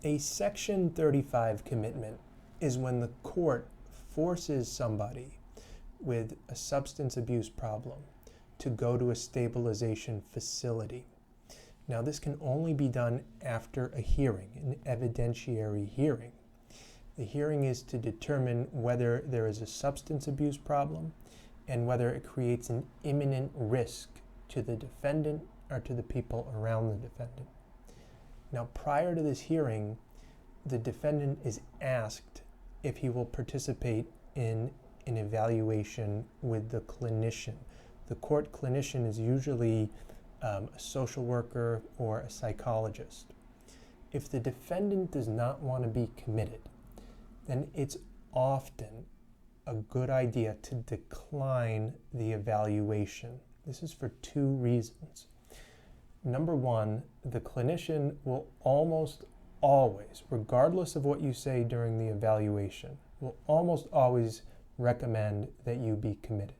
A Section 35 commitment is when the court forces somebody with a substance abuse problem to go to a stabilization facility. Now, this can only be done after a hearing, an evidentiary hearing. The hearing is to determine whether there is a substance abuse problem and whether it creates an imminent risk to the defendant or to the people around the defendant. Now, prior to this hearing, the defendant is asked if he will participate in an evaluation with the clinician. The court clinician is usually a social worker or a psychologist. If the defendant does not want to be committed, then it's often a good idea to decline the evaluation. This is for two reasons. Number one, the clinician will almost always, regardless of what you say during the evaluation, will almost always recommend that you be committed.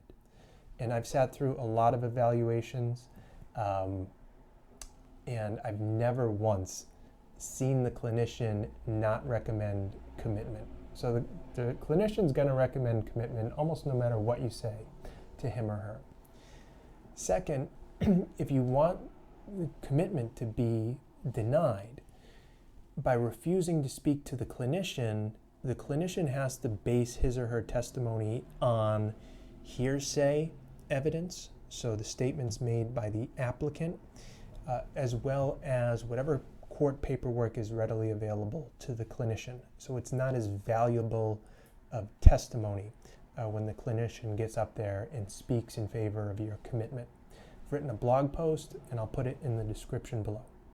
And I've sat through a lot of evaluations, and I've never once seen the clinician not recommend commitment. So the clinician's going to recommend commitment almost no matter what you say to him or her. Second, if you want the commitment to be denied, by refusing to speak to the clinician has to base his or her testimony on hearsay evidence, so the statements made by the applicant, as well as whatever court paperwork is readily available to the clinician. So it's not as valuable of testimony when the clinician gets up there and speaks in favor of your commitment. I've written a blog post, and I'll put it in the description below.